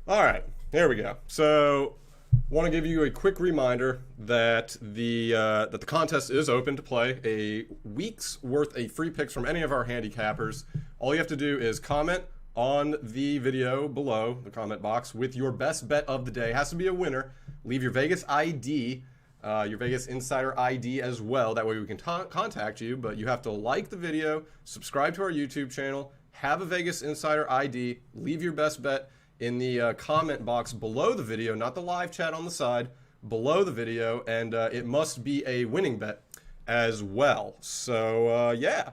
All right, there we go. So, want to give you a quick reminder that the contest is open to play. A week's worth of free picks from any of our handicappers. All you have to do is comment on the video below the comment box with your best bet of the day. It has to be a winner. Leave your Vegas ID, your Vegas Insider ID as well. That way we can contact you. But you have to like the video, subscribe to our YouTube channel, have a Vegas Insider ID, leave your best bet in the comment box below the video, not the live chat on the side, below the video, and it must be a winning bet as well. So, yeah,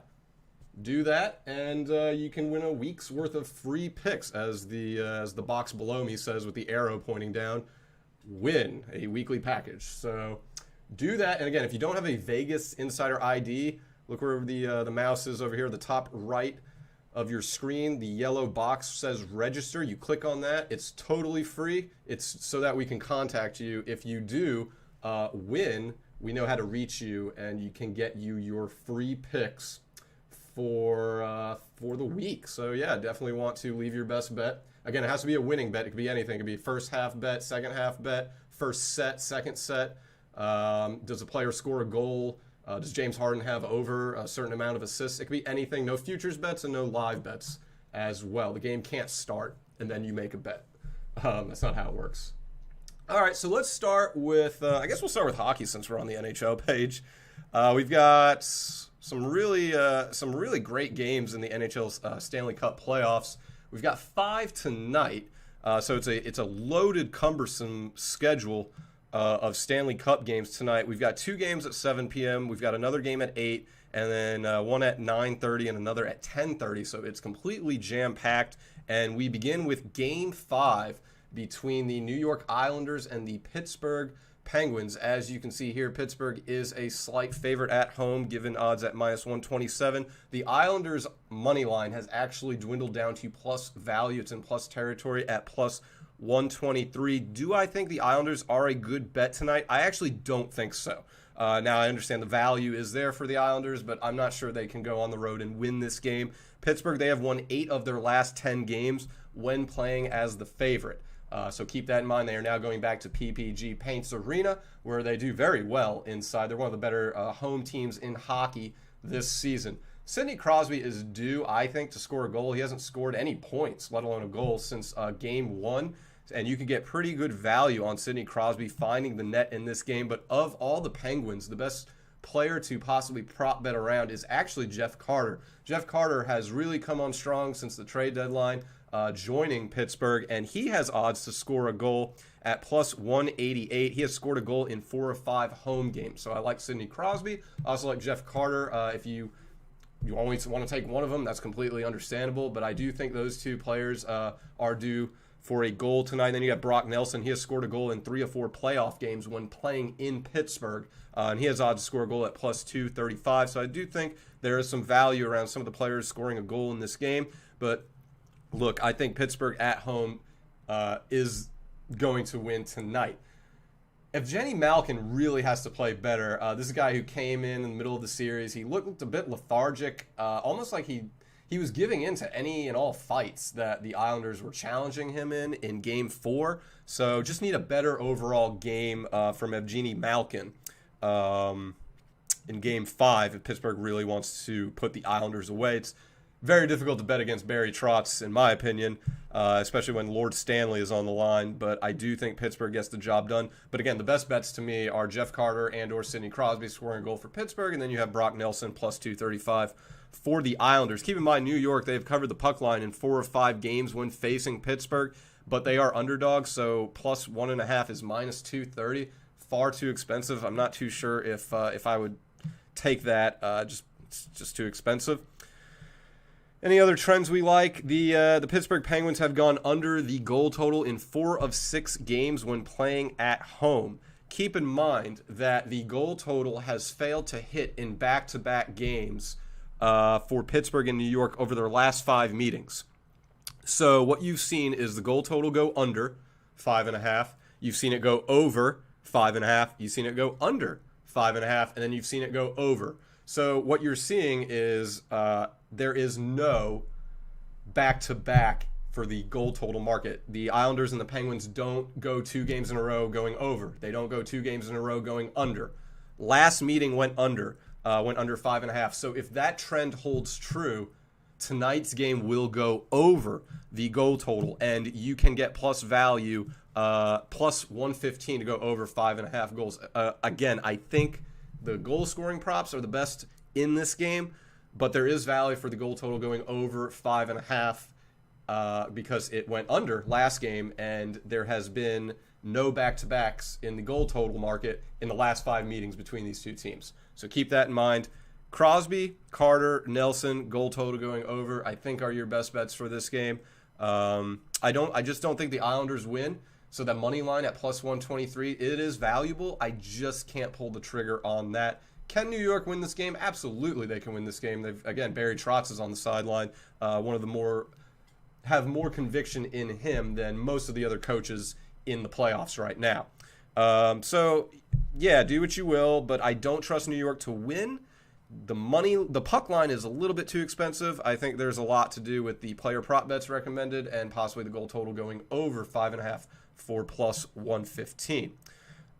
do that, and you can win a week's worth of free picks, as the box below me says with the arrow pointing down. Win a weekly package. So do that, and again, if you don't have a Vegas Insider ID, look where the mouse is over here, the top right of your screen. The yellow box says register. You click on that. It's totally free. It's so that we can contact you. If you do win, we know how to reach you, and you can get you your free picks for the week. So yeah, definitely want to leave your best bet. Again, it has to be a winning bet. It could be anything. It could be first half bet, second half bet, first set, second set. Does a player score a goal? Does James Harden have over a certain amount of assists? It could be anything. No futures bets and no live bets as well. The game can't start and then you make a bet. That's not how it works. All right, so let's start with, I guess we'll start with hockey since we're on the NHL page. We've got some really great games in the NHL Stanley Cup Playoffs. We've got 5 tonight, so it's a loaded, cumbersome schedule of Stanley Cup games tonight. We've got 2 games at 7 p.m. We've got another game at 8, and then one at 9:30 and another at 10:30. So it's completely jam-packed. And we begin with Game 5 between the New York Islanders and the Pittsburgh Penguins. As you can see here, Pittsburgh is a slight favorite at home, given odds at -127. The Islanders' money line has actually dwindled down to plus value. It's in plus territory at plus 123. Do I think the Islanders are a good bet tonight? I actually don't think so. Now, I understand the value is there for the Islanders, but I'm not sure they can go on the road and win this game. Pittsburgh, they have won 8 of their last 10 games when playing as the favorite. So keep that in mind. They are now going back to PPG Paints Arena, where they do very well inside. They're one of the better home teams in hockey this season. Sidney Crosby is due, I think, to score a goal. He hasn't scored any points, let alone a goal, since Game 1. And you can get pretty good value on Sidney Crosby finding the net in this game. But of all the Penguins, the best player to possibly prop bet around is actually Jeff Carter. Jeff Carter has really come on strong since the trade deadline, joining Pittsburgh, and he has odds to score a goal at plus 188. He has scored a goal in 4 of 5 home games. So I like Sidney Crosby. I also like Jeff Carter. If you only want to take one of them, that's completely understandable. But I do think those 2 players are due for a goal tonight. Then you have Brock Nelson. He has scored a goal in 3 of 4 playoff games when playing in Pittsburgh. And he has odds to score a goal at plus 235. So I do think there is some value around some of the players scoring a goal in this game. But look, I think Pittsburgh at home is going to win tonight. Evgeny Malkin really has to play better. This is a guy who came in the middle of the series. He looked a bit lethargic, almost like he was giving in to any and all fights that the Islanders were challenging him in Game 4. So just need a better overall game from Evgeny Malkin in Game 5 if Pittsburgh really wants to put the Islanders away. It's very difficult to bet against Barry Trotz, in my opinion, especially when Lord Stanley is on the line. But I do think Pittsburgh gets the job done. But again, the best bets to me are Jeff Carter and or Sidney Crosby scoring a goal for Pittsburgh. And then you have Brock Nelson plus 235 for the Islanders. Keep in mind, New York, they've covered the puck line in 4 of 5 games when facing Pittsburgh. But they are underdogs, so plus 1.5 is minus 230. Far too expensive. I'm not too sure if I would take that. It's just too expensive. Any other trends we like? The Pittsburgh Penguins have gone under the goal total in 4 of 6 games when playing at home. Keep in mind that the goal total has failed to hit in back-to-back games for Pittsburgh and New York over their last 5 meetings. So what you've seen is the goal total go under 5.5. You've seen it go over 5.5. You've seen it go under 5.5, and then you've seen it go over. So what you're seeing is there is no back-to-back for the goal total market. The Islanders and the Penguins don't go 2 games in a row going over. They don't go 2 games in a row going under. Last meeting went under 5.5. So if that trend holds true, tonight's game will go over the goal total, and you can get plus value, plus 115 to go over 5.5 goals. Again, I think the goal scoring props are the best in this game, but there is value for the goal total going over 5.5 because it went under last game, and there has been no back-to-backs in the goal total market in the last 5 meetings between these two teams. So keep that in mind. Crosby, Carter, Nelson, goal total going over, I think are your best bets for this game. I just don't think the Islanders win. So that money line at plus 123, it is valuable. I just can't pull the trigger on that. Can New York win this game? Absolutely, they can win this game. Again, Barry Trotz is on the sideline. One of the have more conviction in him than most of the other coaches in the playoffs right now. So yeah, do what you will, but I don't trust New York to win. The puck line is a little bit too expensive. I think there's a lot to do with the player prop bets recommended and possibly the goal total going over 5.5 for plus 115.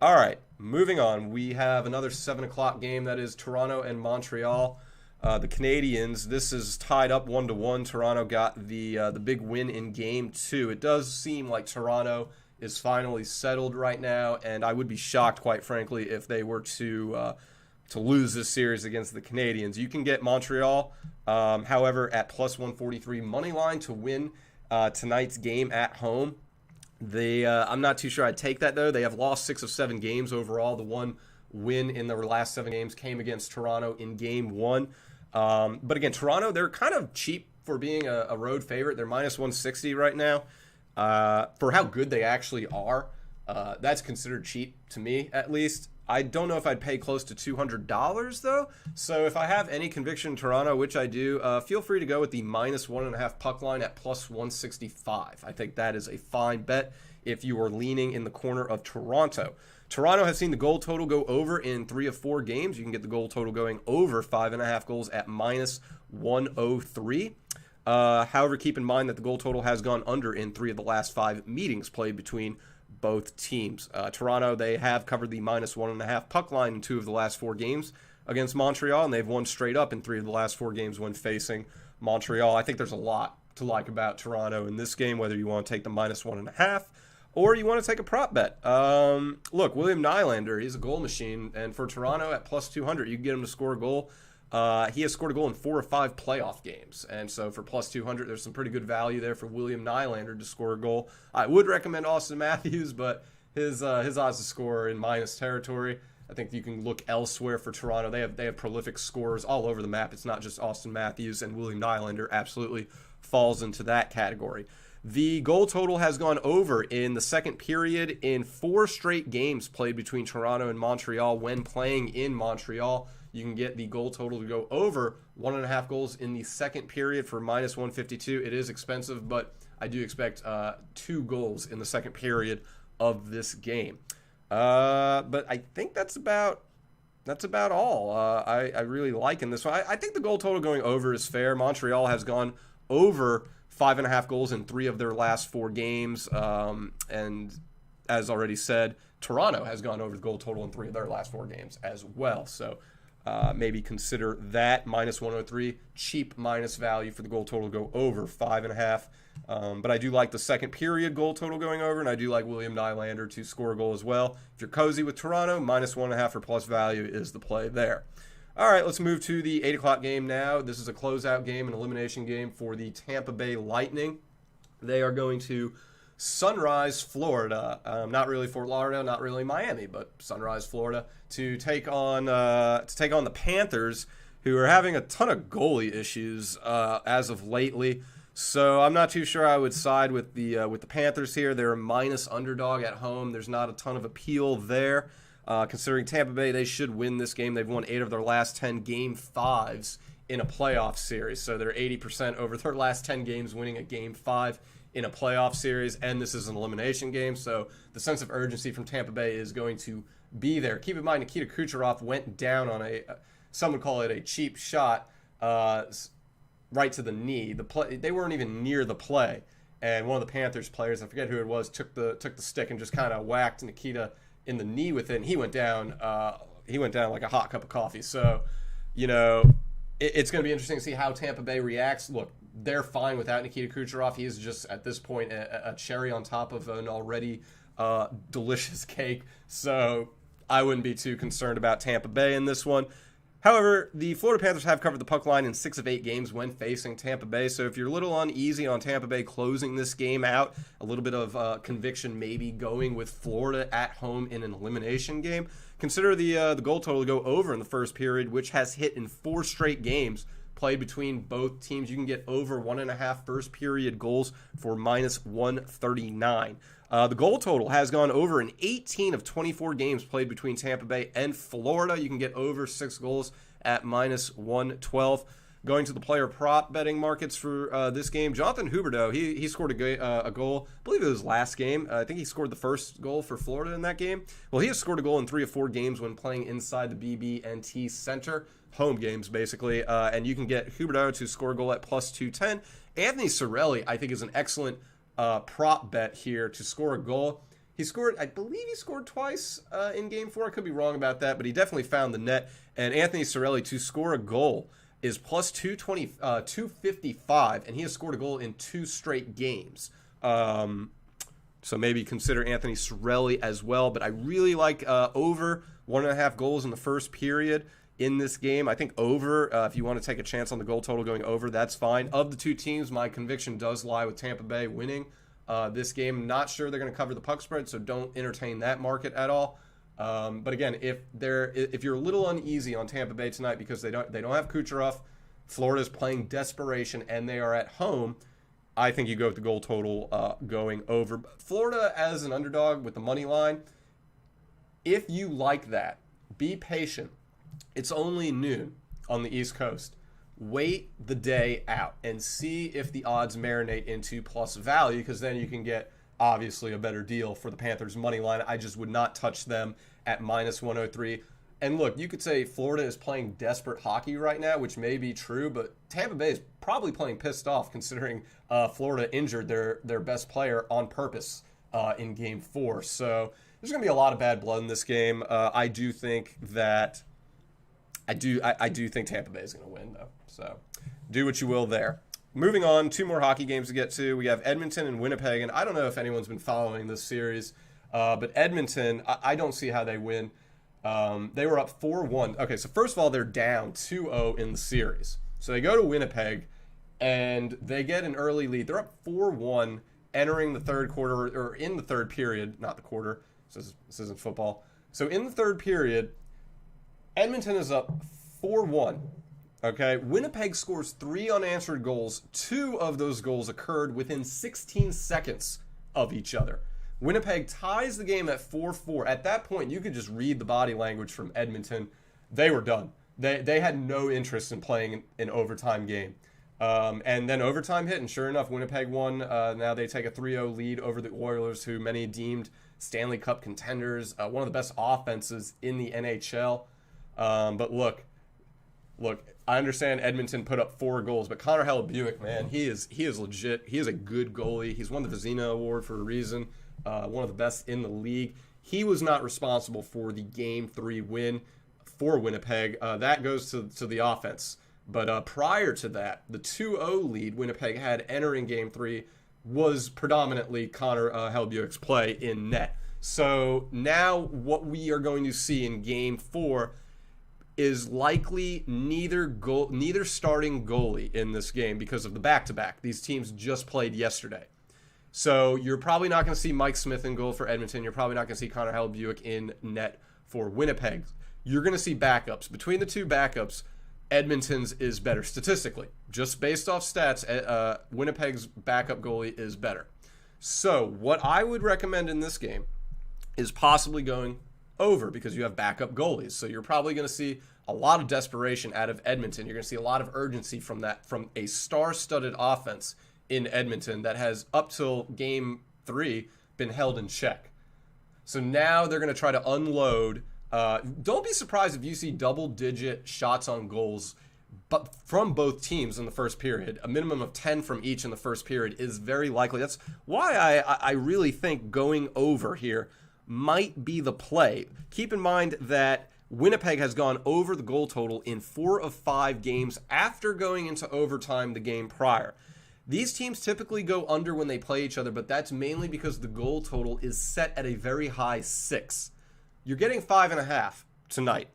All right, moving on. We have another 7 o'clock game. That is Toronto and Montreal. The Canadiens, this is tied up 1-1. Toronto got the big win in Game 2. It does seem like Toronto is finally settled right now, and I would be shocked, quite frankly, if they were to lose this series against the Canadiens. You can get Montreal, however, at plus 143 money line to win tonight's game at home. I'm not too sure I'd take that, though. They have lost 6 of 7 games overall. The one win in their last 7 games came against Toronto in Game 1. But again, Toronto, they're kind of cheap for being a road favorite. They're minus 160 right now. For how good they actually are, that's considered cheap to me, at least. I don't know if I'd pay close to $200, though. So if I have any conviction in Toronto, which I do, feel free to go with the minus 1.5 puck line at plus 165. I think that is a fine bet if you are leaning in the corner of Toronto. Toronto has seen the goal total go over in 3 of 4 games. You can get the goal total going over 5.5 goals at minus 103. However, keep in mind that the goal total has gone under in 3 of the last 5 meetings played between both teams. Toronto, they have covered the minus 1.5 puck line in 2 of the last 4 games against Montreal, and they've won straight up in 3 of the last 4 games when facing Montreal. I think there's a lot to like about Toronto in this game, whether you want to take the minus 1.5 or you want to take a prop bet. Look, William Nylander, he's a goal machine, and for Toronto at plus 200, you can get him to score a goal. He has scored a goal in 4 or 5 playoff games, and so for plus 200, there's some pretty good value there for William Nylander to score a goal. I would recommend Austin Matthews, but his odds to score are in minus territory. I think you can look elsewhere for Toronto. They have prolific scorers all over the map. It's not just Austin Matthews, and William Nylander absolutely falls into that category. The goal total has gone over in the second period in 4 straight games played between Toronto and Montreal when playing in Montreal. You can get the goal total to go over 1.5 goals in the second period for minus 152. It is expensive, but I do expect 2 goals in the second period of this game. But I think that's about all. I really like in this one. I think the goal total going over is fair. Montreal has gone over 5.5 goals in 3 of their last 4 games. And as already said, Toronto has gone over the goal total in 3 of their last 4 games as well. So maybe consider that minus 103, cheap minus value for the goal total to go over 5.5. But I do like the second period goal total going over, and I do like William Nylander to score a goal as well. If you're cozy with Toronto, minus 1.5 for plus value is the play there. All right, let's move to the 8 o'clock game now. This is a closeout game, an elimination game for the Tampa Bay Lightning. They are going to Sunrise, Florida. Not really Fort Lauderdale, not really Miami, but Sunrise, Florida, to take on the Panthers, who are having a ton of goalie issues as of lately. So I'm not too sure I would side with the Panthers here. They're a minus underdog at home. There's not a ton of appeal there. Considering Tampa Bay, they should win this game. They've won 8 of their last 10 Game 5s in a playoff series. So they're 80% over their last 10 games winning a Game 5 in a playoff series, and this is an elimination game. So the sense of urgency from Tampa Bay is going to be there. Keep in mind, Nikita Kucherov went down on some would call it a cheap shot, right to the knee. They weren't even near the play. and one of the Panthers players, I forget who it was, took the stick and just kind of whacked Nikita in the knee with it, and he went down like a hot cup of coffee. So, it's going to be interesting to see how Tampa Bay reacts. Look, they're fine without Nikita Kucherov. He is just, at this point, a cherry on top of an already delicious cake. So I wouldn't be too concerned about Tampa Bay in this one. However, the Florida Panthers have covered the puck line in 6 of 8 games when facing Tampa Bay. So if you're a little uneasy on Tampa Bay closing this game out, a little bit of conviction maybe going with Florida at home in an elimination game, consider the goal total to go over in the first period, which has hit in 4 straight games played between both teams. You can get over 1.5 first period goals for -139. The goal total has gone over in 18 of 24 games played between Tampa Bay and Florida. You can get over 6 goals at -112. Going to the player prop betting markets for this game, Jonathan Huberdeau, he scored a goal. I believe it was last game. I think he scored the first goal for Florida in that game. Well, he has scored a goal in 3 of 4 games when playing inside the BB&T Center. Home games, basically. And you can get Huberdeau to score a goal at +210. Anthony Cirelli, I think, is an excellent prop bet here to score a goal. I believe he scored twice in Game 4. I could be wrong about that, but he definitely found the net. And Anthony Cirelli to score a goal is +220, 255, and he has scored a goal in 2 straight games. So maybe consider Anthony Cirelli as well. But I really like over 1.5 goals in the first period in this game. I think over, if you want to take a chance on the goal total going over, that's fine. Of the 2 teams, my conviction does lie with Tampa Bay winning this game. Not sure they're going to cover the puck spread, so don't entertain that market at all. But again, if you're a little uneasy on Tampa Bay tonight because they don't have Kucherov, Florida's playing desperation, and they are at home, I think you go with the goal total going over. Florida as an underdog with the money line, if you like that, be patient. It's only noon on the East Coast. Wait the day out and see if the odds marinate into plus value, because then you can get obviously a better deal for the Panthers money line. I just would not touch them at -103. And look, you could say Florida is playing desperate hockey right now, which may be true, but Tampa Bay is probably playing pissed off considering Florida injured their best player on purpose in Game 4. So there's going to be a lot of bad blood in this game. I do think Tampa Bay is going to win, though. So do what you will there. Moving on, 2 more hockey games to get to. We have Edmonton and Winnipeg, and I don't know if anyone's been following this series, but Edmonton, I don't see how they win. They were up 4-1. Okay, so first of all, they're down 2-0 in the series. So they go to Winnipeg, and they get an early lead. They're up 4-1 entering the third quarter, or in the third period, not the quarter. This isn't football. So in the third period, Edmonton is up 4-1. Okay, Winnipeg scores 3 unanswered goals. 2 of those goals occurred within 16 seconds of each other. Winnipeg ties the game at 4-4. At that point, you could just read the body language from Edmonton. They were done. They had no interest in playing an overtime game. And then overtime hit, and sure enough, Winnipeg won. Now they take a 3-0 lead over the Oilers, who many deemed Stanley Cup contenders, one of the best offenses in the NHL. But look, I understand Edmonton put up 4 goals, but Connor Hellebuyck, man, he is legit. He is a good goalie. He's won the Vezina Award for a reason. One of the best in the league. He was not responsible for the Game 3 win for Winnipeg. That goes to the offense. But prior to that, the 2-0 lead Winnipeg had entering Game 3 was predominantly Connor Hellebuyck's play in net. So now what we are going to see in Game 4 is likely neither starting goalie in this game because of the back-to-back. These teams just played yesterday. So you're probably not going to see Mike Smith in goal for Edmonton. You're probably not going to see Connor Hellebuyck in net for Winnipeg. You're going to see backups. Between the 2 backups, Edmonton's is better statistically. Just based off stats, Winnipeg's backup goalie is better. So what I would recommend in this game is possibly going over because you have backup goalies. So you're probably going to see a lot of desperation out of Edmonton. You're going to see a lot of urgency from a star-studded offense in Edmonton that has up till Game 3 been held in check. So now they're going to try to unload. Don't be surprised if you see double-digit shots on goals but from both teams in the first period. A minimum of 10 from each in the first period is very likely. That's why I really think going over here might be the play. Keep in mind that Winnipeg has gone over the goal total in 4 of 5 games after going into overtime the game prior. These teams typically go under when they play each other, but that's mainly because the goal total is set at a very high 6. You're getting 5.5 tonight.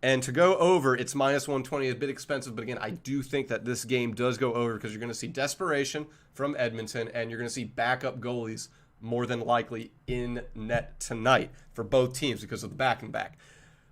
And to go over, it's minus 120, a bit expensive. But again, I do think that this game does go over because you're going to see desperation from Edmonton, and you're going to see backup goalies more than likely in net tonight for both teams because of the back-and-back.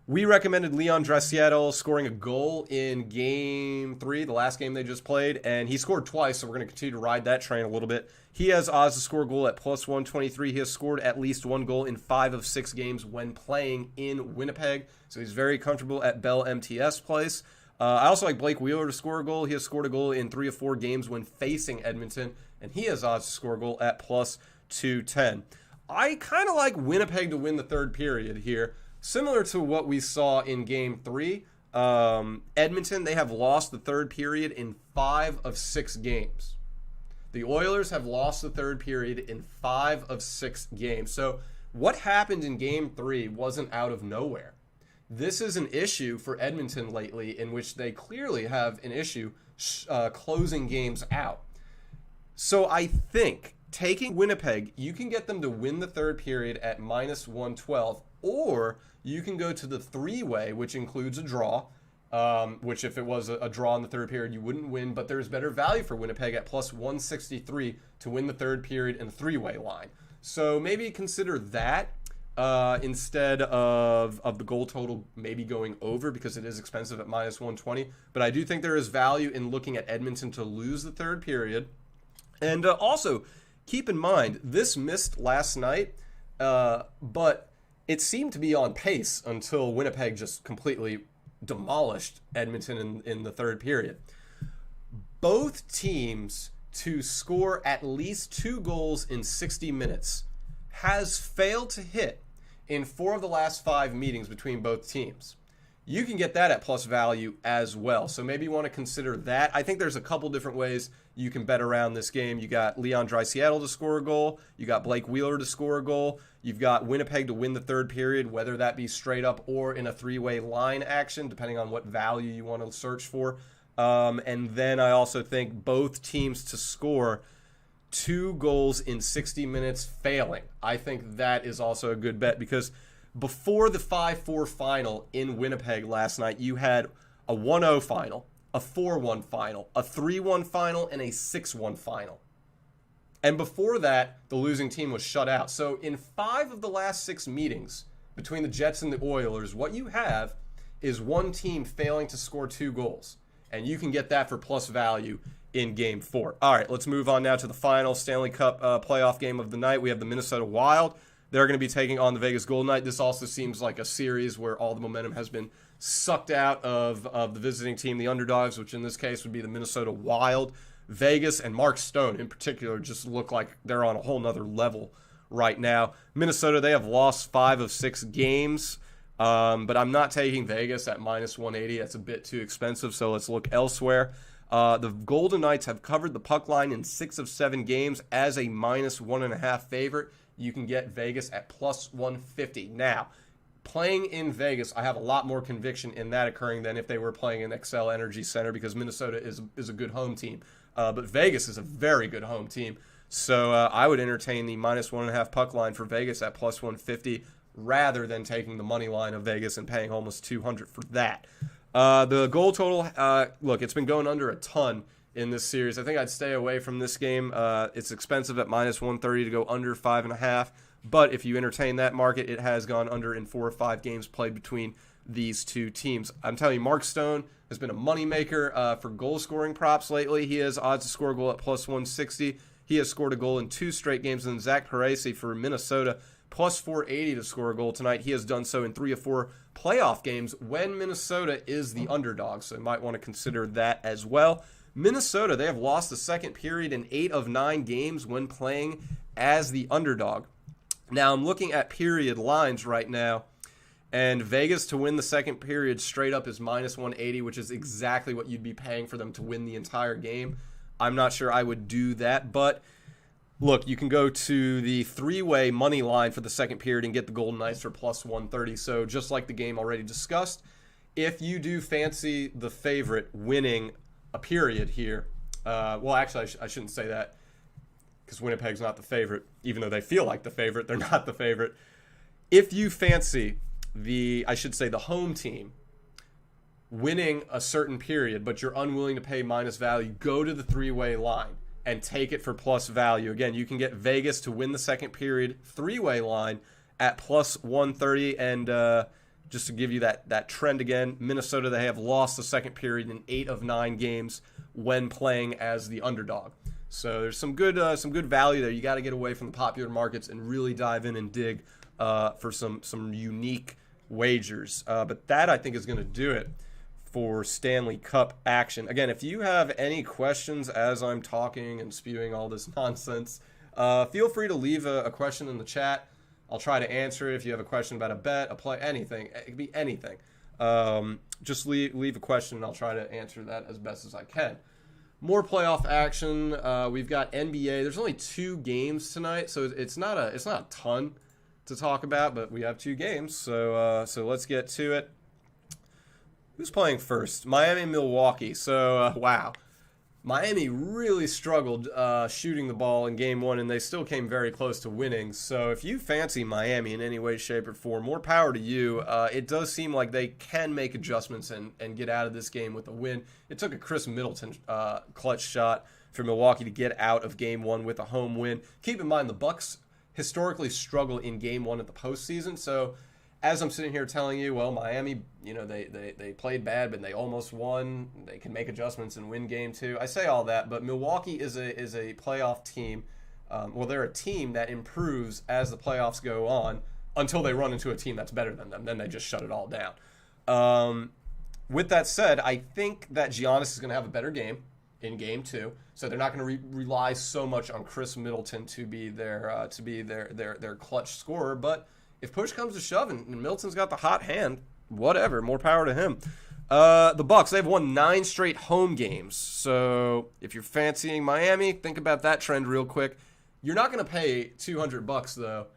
We recommended Leon Draisaitl scoring a goal in Game 3, the last game they just played, and he scored twice, so we're going to continue to ride that train a little bit. He has odds to score a goal at plus 123. He has scored at least 1 goal in 5 of 6 games when playing in Winnipeg, so he's very comfortable at Bell MTS Place. I also like Blake Wheeler to score a goal. He has scored a goal in 3 of 4 games when facing Edmonton, and he has odds to score a goal at plus 210. I kind of like Winnipeg to win the third period here. Similar to what we saw in Game 3, Edmonton, they have lost the third period in 5 of 6 games. The Oilers have lost the third period in 5 of 6 games. So what happened in Game 3 wasn't out of nowhere. This is an issue for Edmonton lately in which they clearly have an issue closing games out. So I think taking Winnipeg, you can get them to win the third period at minus 112, or you can go to the 3-way, which includes a draw, which if it was a draw in the third period, you wouldn't win, but there's better value for Winnipeg at plus 163 to win the third period in the 3-way line. So maybe consider that instead of the goal total maybe going over, because it is expensive at minus 120. But I do think there is value in looking at Edmonton to lose the third period. And also, keep in mind, this missed last night, but it seemed to be on pace until Winnipeg just completely demolished Edmonton in the third period. Both teams to score at least 2 goals in 60 minutes has failed to hit in 4 of the last 5 meetings between both teams. You can get that at plus value as well. So maybe you want to consider that. I think there's a couple different ways you can bet around this game. You got Leon Draisaitl to score a goal. You got Blake Wheeler to score a goal. You've got Winnipeg to win the third period, whether that be straight up or in a 3-way line action, depending on what value you want to search for. And then I also think both teams to score 2 goals in 60 minutes failing. I think that is also a good bet because before the 5-4 final in Winnipeg last night, you had a 1-0 final, a 4-1 final, a 3-1 final, and a 6-1 final. And before that, the losing team was shut out. So in 5 of the last 6 meetings between the Jets and the Oilers, what you have is one team failing to score 2 goals. And you can get that for plus value in Game 4. All right, let's move on now to the final Stanley Cup playoff game of the night. We have the Minnesota Wild. They're going to be taking on the Vegas Golden Knights. This also seems like a series where all the momentum has been sucked out of the visiting team, the underdogs, which in this case would be the Minnesota Wild. Vegas and Mark Stone in particular just look like they're on a whole nother level right now. Minnesota, they have lost 5 of 6 games, but I'm not taking Vegas at minus 180. That's a bit too expensive, so let's look elsewhere. The Golden Knights have covered the puck line in 6 of 7 games as a minus 1.5 favorite. You can get Vegas at plus 150. Now, playing in Vegas, I have a lot more conviction in that occurring than if they were playing in Xcel Energy Center because Minnesota is a good home team. But Vegas is a very good home team. So I would entertain the minus 1.5 puck line for Vegas at plus 150 rather than taking the money line of Vegas and paying almost $200 for that. The goal total, look, it's been going under a ton in this series. I think I'd stay away from this game. It's expensive at minus 130 to go under 5.5. But if you entertain that market, it has gone under in 4 or 5 games played between these two teams. I'm telling you, Mark Stone has been a moneymaker for goal-scoring props lately. He has odds to score a goal at plus 160. He has scored a goal in 2 straight games. And Zach Parise for Minnesota, plus 480 to score a goal tonight. He has done so in 3 or 4 playoff games when Minnesota is the underdog. So you might want to consider that as well. Minnesota, they have lost the second period in 8 of 9 games when playing as the underdog. Now, I'm looking at period lines right now, And Vegas to win the second period straight up is minus 180, which is exactly what you'd be paying for them to win the entire game. I'm not sure I would do that, but look, you can go to the three-way money line for the second period and get the Golden Knights for plus 130. So just like the game already discussed, if you do fancy the favorite winning a period here, well, actually, I shouldn't say that because Winnipeg's not the favorite. Even though they feel like the favorite, they're not the favorite. If you fancy the home team winning a certain period, but you're unwilling to pay minus value, go to the three-way line and take it for plus value. Again, you can get Vegas to win the second period three-way line at plus 130. And just to give you that trend again, Minnesota, they have lost the second period in 8 of 9 games when playing as the underdog. So there's some good value there. You got to get away from the popular markets and really dive in and dig for some unique wagers. But that, I think, is going to do it for Stanley Cup action. Again, if you have any questions as I'm talking and spewing all this nonsense, feel free to leave a question in the chat. I'll try to answer it. If you have a question about a bet, a play, anything, it could be anything. Just leave a question and I'll try to answer that as best as I can. More playoff action. We've got NBA. There's only 2 games tonight, so it's not a ton to talk about, but we have 2 games, so let's get to it. Who's playing first? Miami and Milwaukee. So, wow. Miami really struggled shooting the ball in Game 1, and they still came very close to winning. So if you fancy Miami in any way, shape, or form, more power to you. It does seem like they can make adjustments and get out of this game with a win. It took a Chris Middleton clutch shot for Milwaukee to get out of Game 1 with a home win. Keep in mind, the Bucks historically struggle in Game 1 at the postseason. So as I'm sitting here telling you, well, Miami, they played bad, but they almost won. They can make adjustments and win Game 2. I say all that, but Milwaukee is a playoff team. They're a team that improves as the playoffs go on until they run into a team that's better than them. Then they just shut it all down. With that said, I think that Giannis is going to have a better game in Game 2, so they're not going to rely so much on Chris Middleton to be their clutch scorer. But if push comes to shove and Middleton's got the hot hand, whatever, more power to him. The Bucks, they've won 9 straight home games. So if you're fancying Miami, think about that trend real quick. You're not going to pay $200 though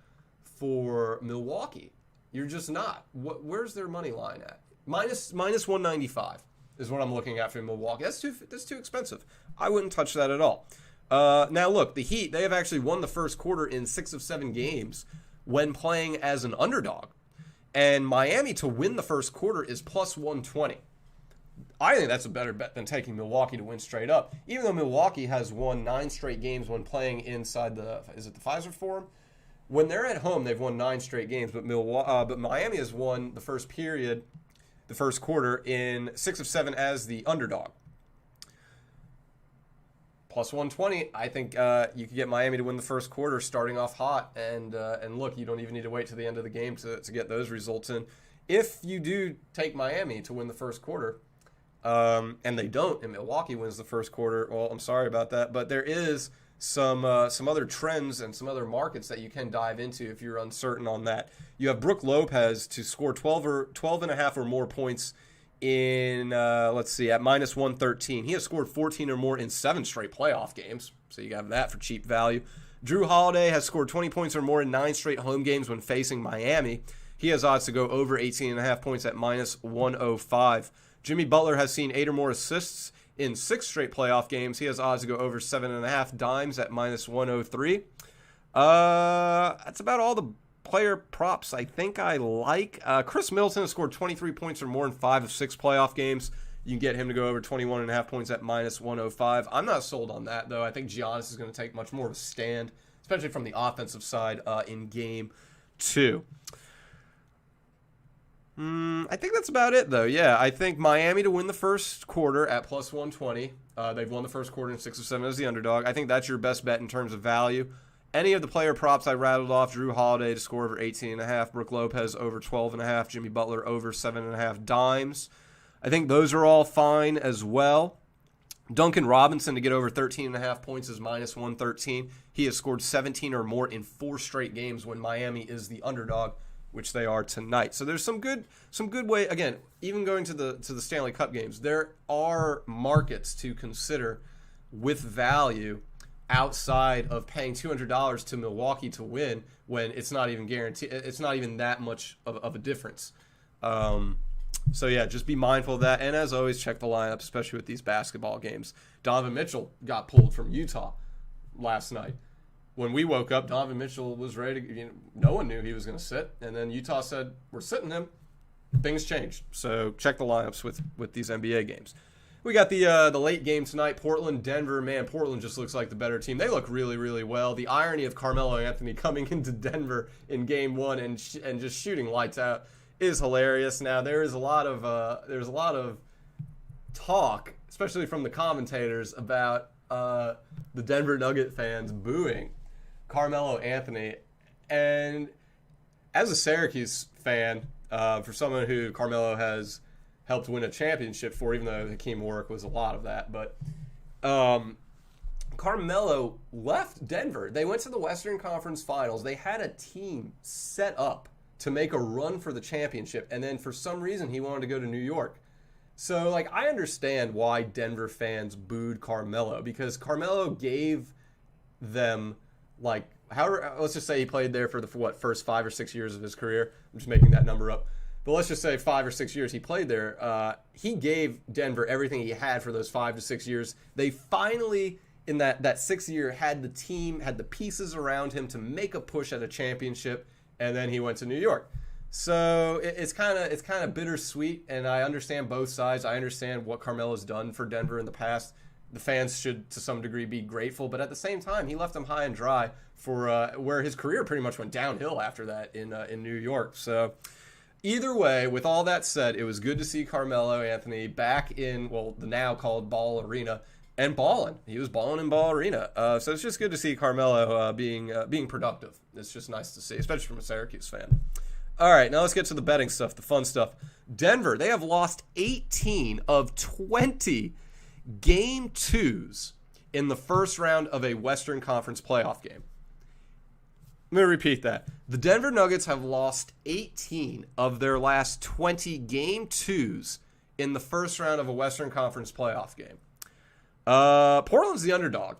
for Milwaukee. You're just not. Where's their money line at? Minus 195 is what I'm looking at for Milwaukee. That's too expensive. I wouldn't touch that at all. Now look, the Heat, they have actually won the first quarter in 6 of 7 games when playing as an underdog. And Miami to win the first quarter is plus 120. I think that's a better bet than taking Milwaukee to win straight up. Even though Milwaukee has won 9 straight games when playing inside the Pfizer Forum? When they're at home, they've won 9 straight games, but Miami has won the first quarter in 6 of 7 as the underdog. Plus 120, I think you could get Miami to win the first quarter starting off hot. And look, you don't even need to wait to the end of the game to get those results in. If you do take Miami to win the first quarter, and they don't, and Milwaukee wins the first quarter, well, I'm sorry about that. But there is some other trends and some other markets that you can dive into if you're uncertain on that. You have Brook Lopez to score 12 and a half or more points in, at minus 113. He has scored 14 or more in 7 straight playoff games, so you have that for cheap value. Drew Holiday has scored 20 points or more in 9 straight home games when facing Miami. He has odds to go over 18.5 points at minus 105. Jimmy Butler has seen 8 or more assists in 6 straight playoff games. He has odds to go over 7.5 dimes at minus 103. That's about all the player props I think I like. Chris Middleton has scored 23 points or more in 5 of 6 playoff games. You can get him to go over 21.5 points at minus 105. I'm not sold on that, though. I think Giannis is going to take much more of a stand, especially from the offensive side in Game 2. I think that's about it, though. Yeah, I think Miami to win the first quarter at plus 120. They've won the first quarter in 6 of 7 as the underdog. I think that's your best bet in terms of value. Any of the player props I rattled off, Drew Holiday to score over 18.5, Brook Lopez over 12.5, Jimmy Butler over 7.5 dimes. I think those are all fine as well. Duncan Robinson to get over 13.5 points is minus 113. He has scored 17 or more in 4 straight games when Miami is the underdog. which they are tonight. So there's some good way. Again, even going to the Stanley Cup games, there are markets to consider with value outside of paying $200 to Milwaukee to win when it's not even guaranteed. It's not even that much of a difference. So yeah, just be mindful of that. And as always, check the lineup, especially with these basketball games. Donovan Mitchell got pulled from Utah last night. When we woke up, Donovan Mitchell was ready to, no one knew he was going to sit. And then Utah said, we're sitting him. Things changed. So check the lineups with these NBA games. We got the late game tonight, Portland, Denver. Man, Portland just looks like the better team. They look really, really well. The irony of Carmelo Anthony coming into Denver in Game 1 and just shooting lights out is hilarious. Now there's a lot of talk, especially from the commentators, about the Denver Nugget fans booing Carmelo Anthony. And as a Syracuse fan, for someone who Carmelo has helped win a championship for, even though Hakeem Warwick was a lot of that. But Carmelo left Denver. They went to the Western Conference Finals. They had a team set up to make a run for the championship. And then for some reason, he wanted to go to New York. So, I understand why Denver fans booed Carmelo, because Carmelo gave them, let's just say he played there for the first 5 or 6 years of his career. I'm just making that number up. But let's just say 5 or 6 years he played there. He gave Denver everything he had for those 5 to 6 years. They finally, in that 6th year, had the team, had the pieces around him to make a push at a championship, and then he went to New York. So it's kind of bittersweet, and I understand both sides. I understand what Carmelo's done for Denver in the past. The fans should, to some degree, be grateful, but at the same time, he left them high and dry for where his career pretty much went downhill after that in New York. So either way, with all that said, it was good to see Carmelo Anthony back in, the now called Ball Arena, and balling. He was balling in Ball Arena. So it's just good to see Carmelo being productive. It's just nice to see, especially from a Syracuse fan. All right, now let's get to the betting stuff, the fun stuff. Denver, they have lost 18 of 20 Game 2s in the first round of a Western Conference playoff game. Let me repeat that. The Denver Nuggets have lost 18 of their last 20 Game 2s in the first round of a Western Conference playoff game. Portland's the underdog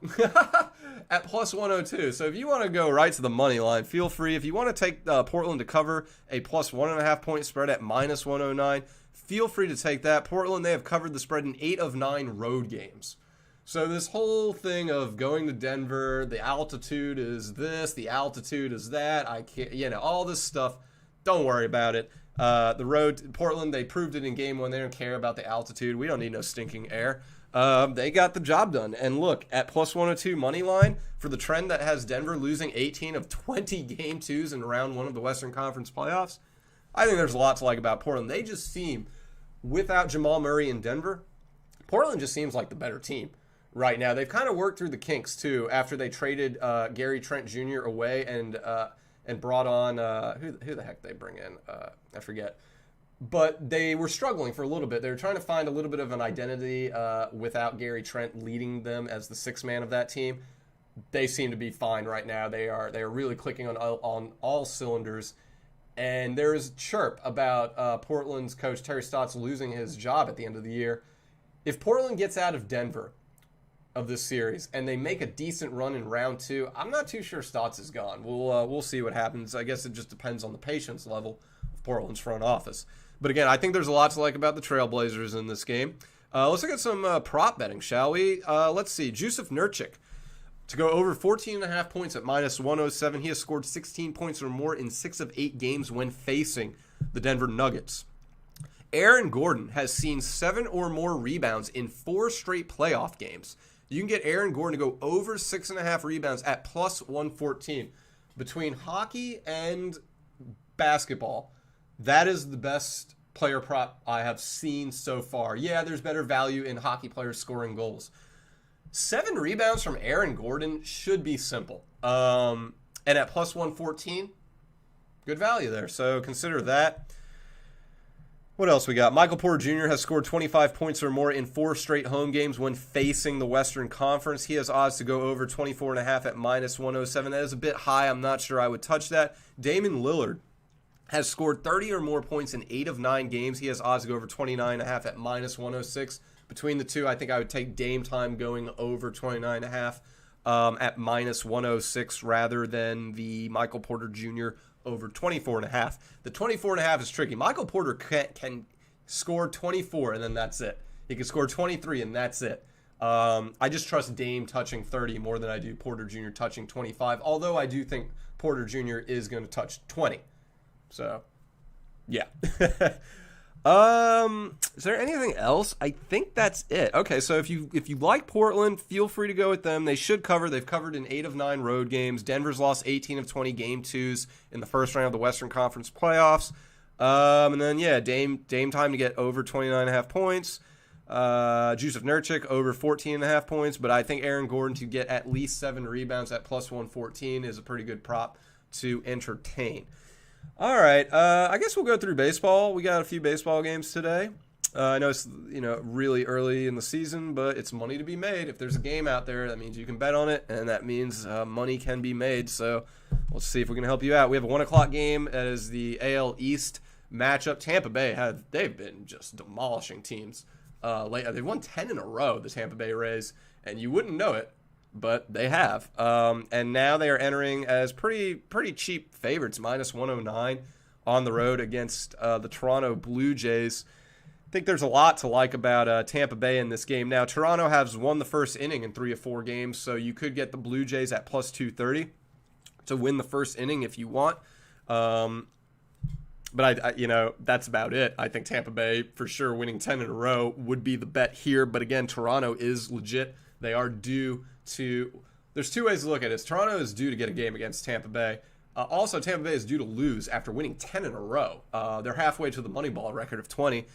at plus 102. So if you want to go right to the money line, feel free. If you want to take Portland to cover a plus 1.5 point spread at minus 109, feel free to take that. Portland, they have covered the spread in 8 of 9 road games. So this whole thing of going to Denver, the altitude is this, the altitude is that, I can't, all this stuff, don't worry about it. The road, Portland, they proved it in Game 1. They don't care about the altitude. We don't need no stinking air. They got the job done. And look, at plus 102 money line, for the trend that has Denver losing 18 of 20 Game 2s in round 1 of the Western Conference playoffs, I think there's a lot to like about Portland. They just seem, without Jamal Murray in Denver, Portland just seems like the better team right now. They've kind of worked through the kinks, too, after they traded Gary Trent Jr. away and brought on, who the heck they bring in? I forget. But they were struggling for a little bit. They were trying to find a little bit of an identity without Gary Trent leading them as the sixth man of that team. They seem to be fine right now. They are really clicking on all cylinders. And there is chirp about Portland's coach Terry Stotts losing his job at the end of the year. If Portland gets out of Denver of this series and they make a decent run in round 2, I'm not too sure Stotts is gone. We'll see what happens. I guess it just depends on the patience level of Portland's front office. But again, I think there's a lot to like about the Trailblazers in this game. Let's look at some prop betting, shall we? Let's see. Jusuf Nurkic to go over 14.5 points at minus 107. He has scored 16 points or more in 6 of 8 games when facing the Denver Nuggets. Aaron Gordon has seen 7 or more rebounds in 4 straight playoff games. You can get Aaron Gordon to go over 6.5 rebounds at plus 114. Between hockey and basketball, that is the best player prop I have seen so far. Yeah, there's better value in hockey players scoring goals. 7 rebounds from Aaron Gordon should be simple. And at plus 114, good value there. So consider that. What else we got? Michael Porter Jr. has scored 25 points or more in 4 straight home games when facing the Western Conference. He has odds to go over 24.5 at minus 107. That is a bit high. I'm not sure I would touch that. Damian Lillard has scored 30 or more points in 8 of 9 games. He has odds to go over 29.5 at -106. Between the two, I think I would take Dame Time going over 29.5 at -106 rather than the Michael Porter Jr. over 24.5. The 24.5 is tricky. Michael Porter can score 24 and then that's it. He can score 23 and that's it. I just trust Dame touching 30 more than I do Porter Jr. touching 25, although I do think Porter Jr. is going to touch 20. So, yeah. Is there anything else? I think that's it. Okay, so if you like Portland, feel free to go with them. They should cover. They've covered in 8 of 9 road games. Denver's lost 18 of 20 game twos in the first round of the Western Conference playoffs. And then, yeah, Dame Time to get over 29.5 points. Jusuf Nurkic over 14.5 points. But I think Aaron Gordon to get at least 7 rebounds at +114 is a pretty good prop to entertain. All right, I guess we'll go through baseball. We got a few baseball games today. I know it's really early in the season, but it's money to be made. If there's a game out there, that means you can bet on it, and that means money can be made. So let's see if we can help you out. We have a 1 o'clock game. That is the AL East matchup. Tampa Bay they've been just demolishing teams. They've won 10 in a row, the Tampa Bay Rays, and you wouldn't know it, but they have. And now they are entering as pretty cheap favorites, -109 on the road against the Toronto Blue Jays. I think there's a lot to like about Tampa Bay in this game. Now, Toronto has won the first inning in 3 of 4 games, so you could get the Blue Jays at +230 to win the first inning if you want. But I that's about it. I think Tampa Bay for sure winning 10 in a row would be the bet here. But again, Toronto is legit. They are due to. There's 2 ways to look at it. Toronto is due to get a game against Tampa Bay. Also, Tampa Bay is due to lose after winning 10 in a row. They're halfway to the Moneyball record of 20.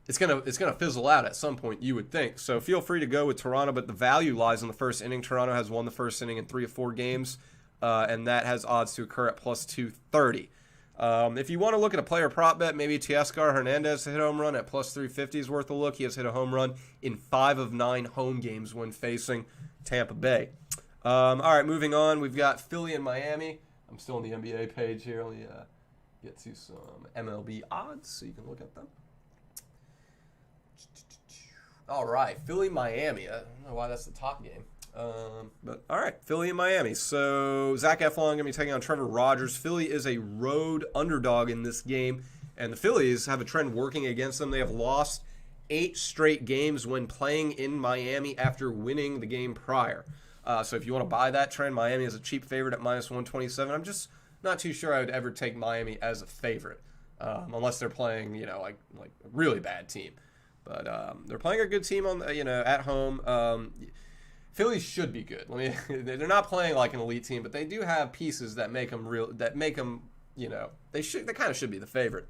It's gonna fizzle out at some point, you would think. So feel free to go with Toronto, but the value lies in the first inning. Toronto has won the first inning in 3 of 4 games, and that has odds to occur at +230. If you want to look at a player prop bet, maybe Teoscar Hernandez to hit a home run at +350 is worth a look. He has hit a home run in 5 of 9 home games when facing Tampa Bay. All right, moving on. We've got Philly and Miami. I'm still on the NBA page here. Let me get to some MLB odds so you can look at them. All right, Philly-Miami. I don't know why that's the top game. But all right, Philly and Miami. So Zach Eflin going to be taking on Trevor Rogers. Philly is a road underdog in this game, and the Phillies have a trend working against them. They have lost 8 straight games when playing in Miami after winning the game prior. So if you want to buy that trend, Miami is a cheap favorite at -127. I'm just not too sure I would ever take Miami as a favorite, unless they're playing, like a really bad team. But they're playing a good team on, at home. Phillies should be good. They're not playing like an elite team, but they do have pieces that make them real. That make them, they kind of should be the favorite.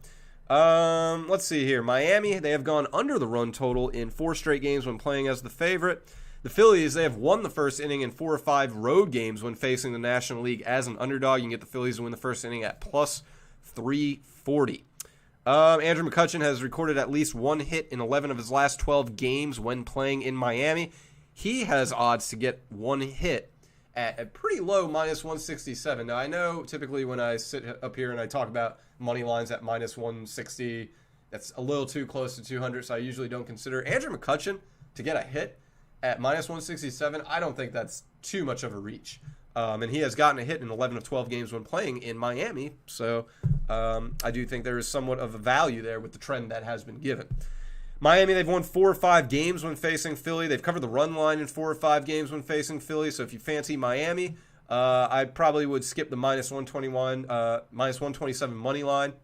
Let's see here. Miami, they have gone under the run total in 4 straight games when playing as the favorite. The Phillies, they have won the first inning in 4 or 5 road games when facing the National League as an underdog. You can get the Phillies to win the first inning at +340. Andrew McCutchen has recorded at least 1 hit in 11 of his last 12 games when playing in Miami. He has odds to get 1 hit at a pretty low -167. Now, I know typically when I sit up here and I talk about money lines at -160, that's a little too close to 200, so I usually don't consider Andrew McCutchen to get a hit at -167. I don't think that's too much of a reach. And he has gotten a hit in 11 of 12 games when playing in Miami. So I do think there is somewhat of a value there with the trend that has been given. Miami, they've won 4 or 5 games when facing Philly. They've covered the run line in 4 or 5 games when facing Philly. So if you fancy Miami, I probably would skip the -127 money line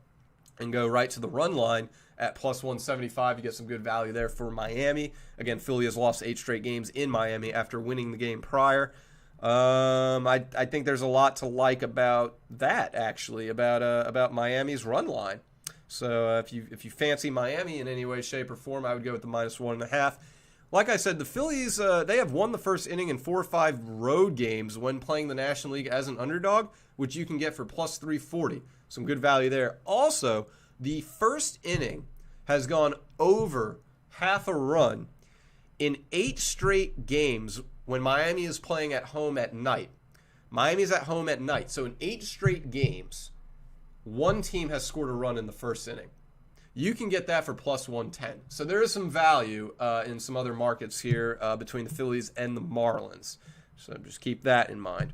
and go right to the run line at +175. You get some good value there for Miami. Again, Philly has lost 8 straight games in Miami after winning the game prior. I think there's a lot to like about that, actually, about Miami's run line. So if you fancy Miami in any way, shape, or form, I would go with the -1.5. Like I said, the Phillies, they have won the first inning in 4 or 5 road games when playing the National League as an underdog, which you can get for +340. Some good value there. Also, the first inning has gone over half a run in 8 straight games when Miami is playing at home at night. Miami's at home at night. So in 8 straight games, one team has scored a run in the first inning. You can get that for plus 110. So there is some value in some other markets here between the Phillies and the Marlins. So just keep that in mind.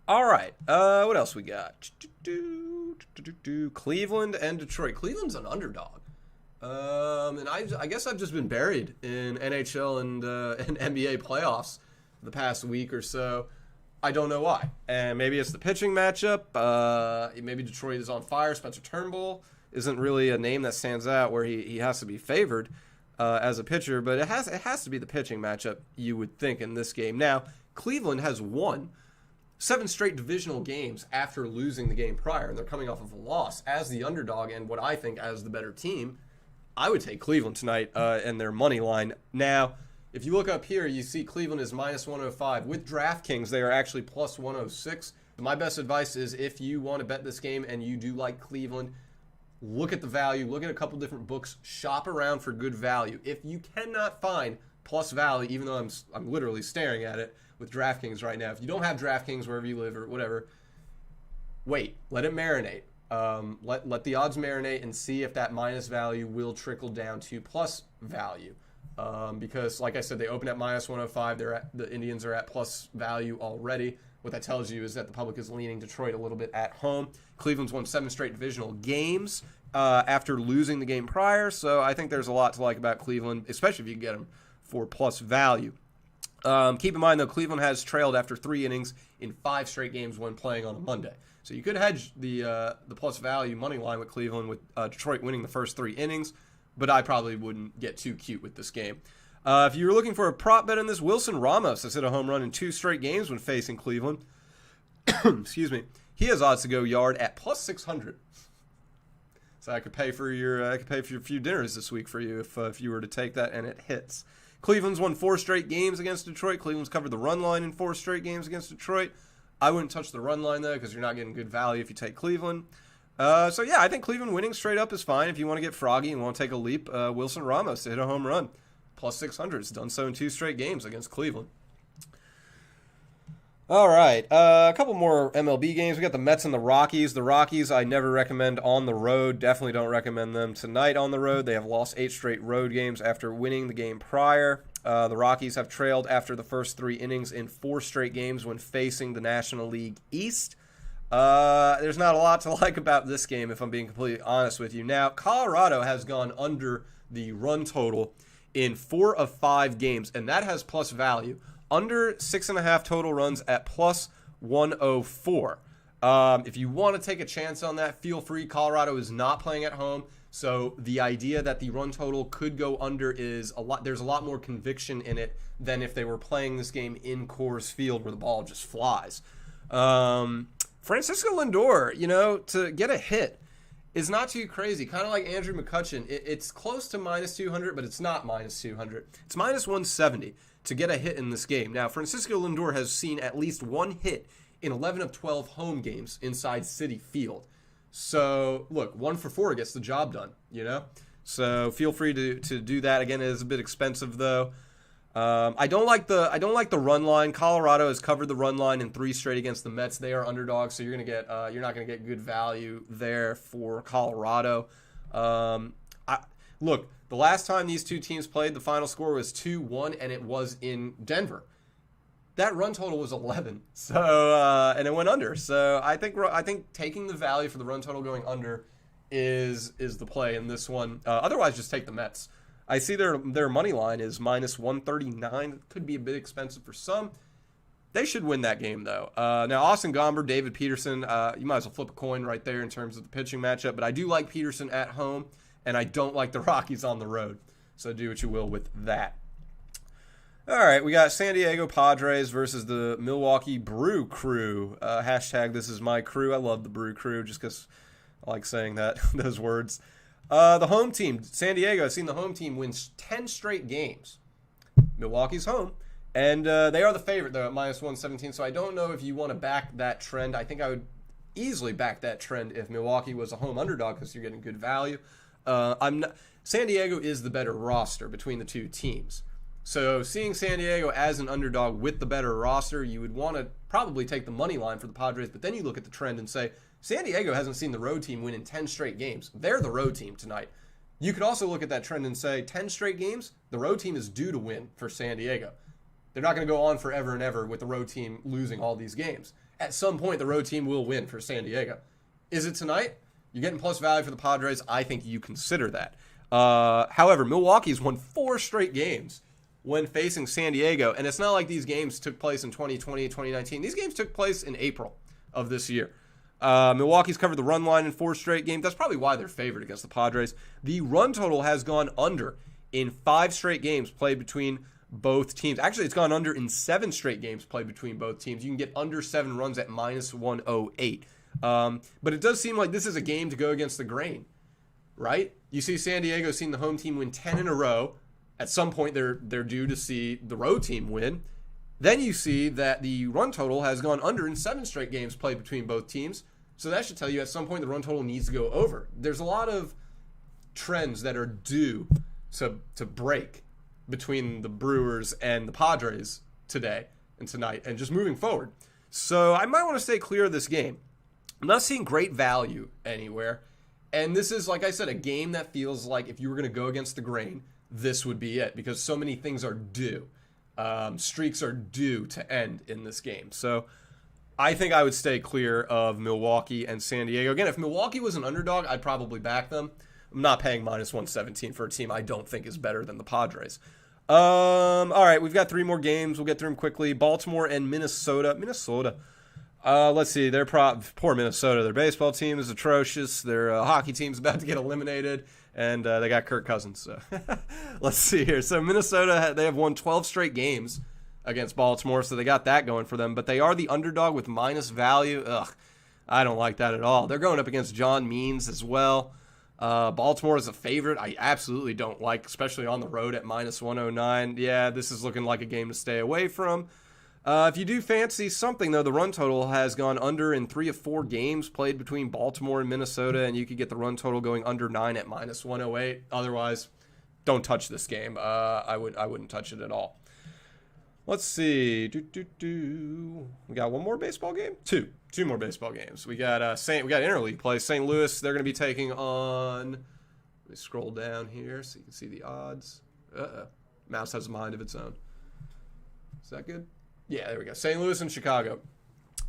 All right, what else we got? Cleveland and Detroit. Cleveland's an underdog. And I guess I've just been buried in NHL and NBA playoffs the past week or so. I don't know why. And maybe it's the pitching matchup. Maybe Detroit is on fire. Spencer Turnbull isn't really a name that stands out where he has to be favored as a pitcher. But it has to be the pitching matchup, you would think, in this game. Now, Cleveland has won 7 straight divisional games after losing the game prior, and they're coming off of a loss as the underdog and what I think as the better team. I would take Cleveland tonight and their money line. Now, if you look up here, you see Cleveland is minus 105. With DraftKings, they are actually plus 106. My best advice is if you want to bet this game and you do like Cleveland, look at the value, look at a couple different books, shop around for good value. If you cannot find plus value, even though I'm literally staring at it with DraftKings right now, if you don't have DraftKings wherever you live or whatever, wait, let it marinate. Let the odds marinate and see if that minus value will trickle down to plus value. Because, like I said, they open at minus 105. The Indians are at plus value already. What that tells you is that the public is leaning Detroit a little bit at home. Cleveland's won 7 straight divisional games after losing the game prior. So I think there's a lot to like about Cleveland, especially if you can get them for plus value. Keep in mind, though, Cleveland has trailed after 3 innings in 5 straight games when playing on a Monday. So you could hedge the plus value money line with Cleveland with Detroit winning the first 3 innings, but I probably wouldn't get too cute with this game. If you were looking for a prop bet in this, Wilson Ramos has hit a home run in 2 straight games when facing Cleveland. Excuse me. He has odds to go yard at plus 600. So I could pay for your few dinners this week for you if you were to take that and it hits. Cleveland's won 4 straight games against Detroit. Cleveland's covered the run line in 4 straight games against Detroit. I wouldn't touch the run line, though, because you're not getting good value if you take Cleveland. So, yeah, I think Cleveland winning straight up is fine. If you want to get froggy and want to take a leap, Wilson Ramos to hit a home run. Plus 600. It's done so in 2 straight games against Cleveland. All right, a couple more MLB games. We got the Mets and the Rockies. The Rockies I never recommend on the road. Definitely don't recommend them tonight on the road. They have lost 8 straight road games after winning the game prior. The Rockies have trailed after the first 3 innings in 4 straight games when facing the National League East. There's not a lot to like about this game, if I'm being completely honest with you. Now, Colorado has gone under the run total in 4 of 5 games, and that has plus value. Under 6.5 total runs at plus 104. If you want to take a chance on that, feel free. Colorado is not playing at home, so the idea that the run total could go under is a lot. There's a lot more conviction in it than if they were playing this game in Coors Field where the ball just flies. Francisco Lindor, to get a hit is not too crazy. Kind of like Andrew McCutchen. It's close to minus 200, but it's not minus 200. It's minus 170 to get a hit in this game. Now, Francisco Lindor has seen at least 1 hit in 11 of 12 home games inside Citi Field. So, look, 1 for 4 gets the job done, So feel free to do that. Again, it is a bit expensive, though. I don't like the run line. Colorado has covered the run line in 3 straight against the Mets. They are underdogs, so you're not gonna get good value there for Colorado. Look, the last time these 2 teams played, the final score was 2-1, and it was in Denver. That run total was 11, so and it went under. So I think taking the value for the run total going under is the play in this one. Otherwise, just take the Mets. I see their money line is minus 139. Could be a bit expensive for some. They should win that game, though. Now, Austin Gomber, David Peterson, you might as well flip a coin right there in terms of the pitching matchup. But I do like Peterson at home, and I don't like the Rockies on the road. So do what you will with that. All right, we got San Diego Padres versus the Milwaukee Brew Crew. Hashtag this is my crew. I love the Brew Crew just because I like saying that those words. The home team, San Diego, I've seen the home team wins 10 straight games. Milwaukee's home. And they are the favorite, though, at minus 117. So I don't know if you want to back that trend. I think I would easily back that trend if Milwaukee was a home underdog because you're getting good value. San Diego is the better roster between the 2 teams. So seeing San Diego as an underdog with the better roster, you would want to probably take the money line for the Padres, but then you look at the trend and say, San Diego hasn't seen the road team win in 10 straight games. They're the road team tonight. You could also look at that trend and say 10 straight games, the road team is due to win for San Diego. They're not going to go on forever and ever with the road team losing all these games. At some point, the road team will win for San Diego. Is it tonight? You're getting plus value for the Padres. I think you consider that. However, Milwaukee's won 4 straight games when facing San Diego, and it's not like these games took place in 2020, 2019. These games took place in April of this year. Milwaukee's covered the run line in 4 straight games. That's probably why they're favored against the Padres. The run total has gone under in 5 straight games played between both teams. Actually, it's gone under in 7 straight games played between both teams. You can get under 7 runs at minus 108. But it does seem like this is a game to go against the grain, right? You see San Diego seeing the home team win 10 in a row. At some point, they're due to see the road team win. Then you see that the run total has gone under in 7 straight games played between both teams. So that should tell you at some point the run total needs to go over. There's a lot of trends that are due to break between the Brewers and the Padres today and tonight and just moving forward. So I might want to stay clear of this game. I'm not seeing great value anywhere. And this is, like I said, a game that feels like if you were going to go against the grain, this would be it because so many things are due. Streaks are due to end in this game. So I think I would stay clear of Milwaukee and San Diego. Again, if Milwaukee was an underdog, I'd probably back them. I'm not paying minus 117 for a team I don't think is better than the Padres. All right, we've got 3 more games. We'll get through them quickly. Baltimore and Minnesota. Let's see. Poor Minnesota. Their baseball team is atrocious. Their hockey team's about to get eliminated, and they got Kirk Cousins. So let's see here. So Minnesota, they have won 12 straight games against Baltimore, so they got that going for them. But they are the underdog with minus value. Ugh, I don't like that at all. They're going up against John Means as well. Baltimore is a favorite. I absolutely don't like, especially on the road at minus 109. Yeah, this is looking like a game to stay away from. If you do fancy something, though, the run total has gone under in 3 of 4 games played between Baltimore and Minnesota, and you could get the run total going under 9 at minus 108. Otherwise, don't touch this game. I wouldn't touch it at all. Let's see. We got one more baseball game? Two more baseball games. We got interleague play. St. Louis, they're going to be taking on. Let me scroll down here so you can see the odds. Mouse has a mind of its own. Is that good? Yeah, there we go. St. Louis and Chicago.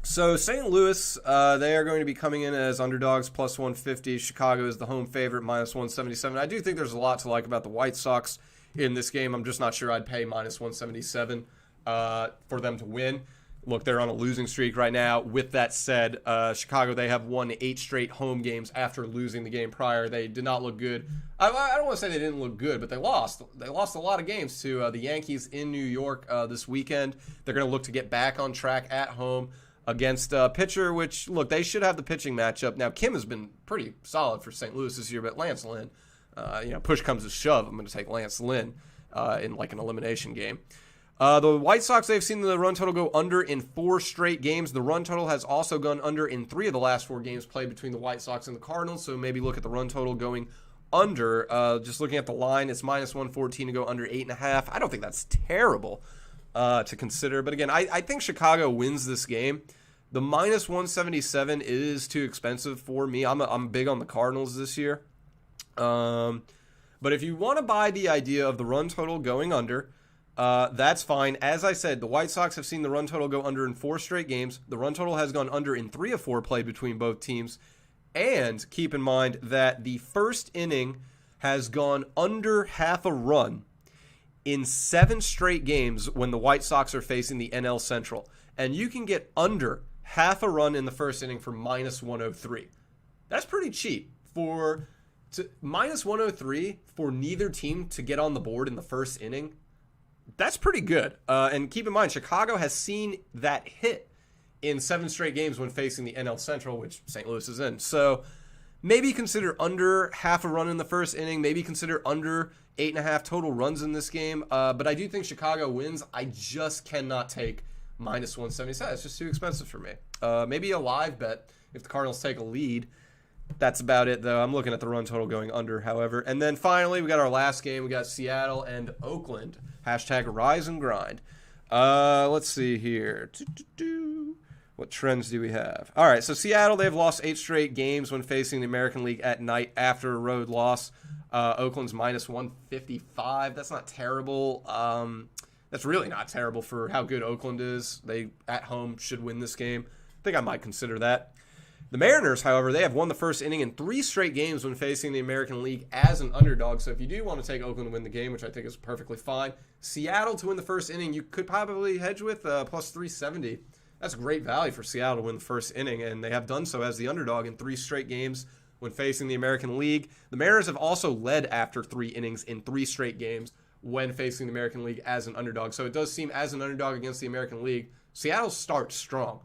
So St. Louis, they are going to be coming in as underdogs, plus 150. Chicago is the home favorite, minus 177. I do think there's a lot to like about the White Sox in this game. I'm just not sure I'd pay minus 177 for them to win. Look, they're on a losing streak right now. With that said, Chicago, they have won 8 straight home games after losing the game prior. They did not look good. I don't want to say they didn't look good, but they lost. They lost a lot of games to the Yankees in New York this weekend. They're going to look to get back on track at home against a pitcher, which, look, they should have the pitching matchup. Now, Kim has been pretty solid for St. Louis this year, but Lance Lynn, push comes to shove, I'm going to take Lance Lynn in like an elimination game. The White Sox, they've seen the run total go under in 4 straight games. The run total has also gone under in 3 of the last 4 games played between the White Sox and the Cardinals, so maybe look at the run total going under. Just looking at the line, it's minus 114 to go under 8.5. I don't think that's terrible to consider, but again, I think Chicago wins this game. The minus 177 is too expensive for me. I'm big on the Cardinals this year. But if you want to buy the idea of the run total going under, that's fine. As I said, the White Sox have seen the run total go under in 4 straight games. The run total has gone under in 3 of 4 played between both teams. And keep in mind that the first inning has gone under half a run in 7 straight games when the White Sox are facing the NL Central. And you can get under half a run in the first inning for minus 103. That's pretty cheap. Minus 103 for neither team to get on the board in the first inning, that's pretty good. And keep in mind, Chicago has seen that hit in 7 straight games when facing the NL Central, which St. Louis is in. So maybe consider under half a run in the first inning. Maybe consider under 8.5 total runs in this game. But I do think Chicago wins. I just cannot take minus 177. It's just too expensive for me. Maybe a live bet if the Cardinals take a lead. That's about it, though. I'm looking at the run total going under, however. And then finally, we got our last game. We got Seattle and Oakland. Hashtag rise and grind. Let's see here. What trends do we have? All right, so Seattle, they've lost 8 straight games when facing the American League at night after a road loss. Oakland's minus 155. That's not terrible. That's really not terrible for how good Oakland is. They, at home, should win this game. I think I might consider that. The Mariners, however, they have won the first inning in 3 straight games when facing the American League as an underdog. So if you do want to take Oakland to win the game, which I think is perfectly fine, Seattle to win the first inning, you could probably hedge with plus 370. That's great value for Seattle to win the first inning, and they have done so as the underdog in 3 straight games when facing the American League. The Mariners have also led after 3 innings in 3 straight games when facing the American League as an underdog. So it does seem as an underdog against the American League, Seattle starts strong.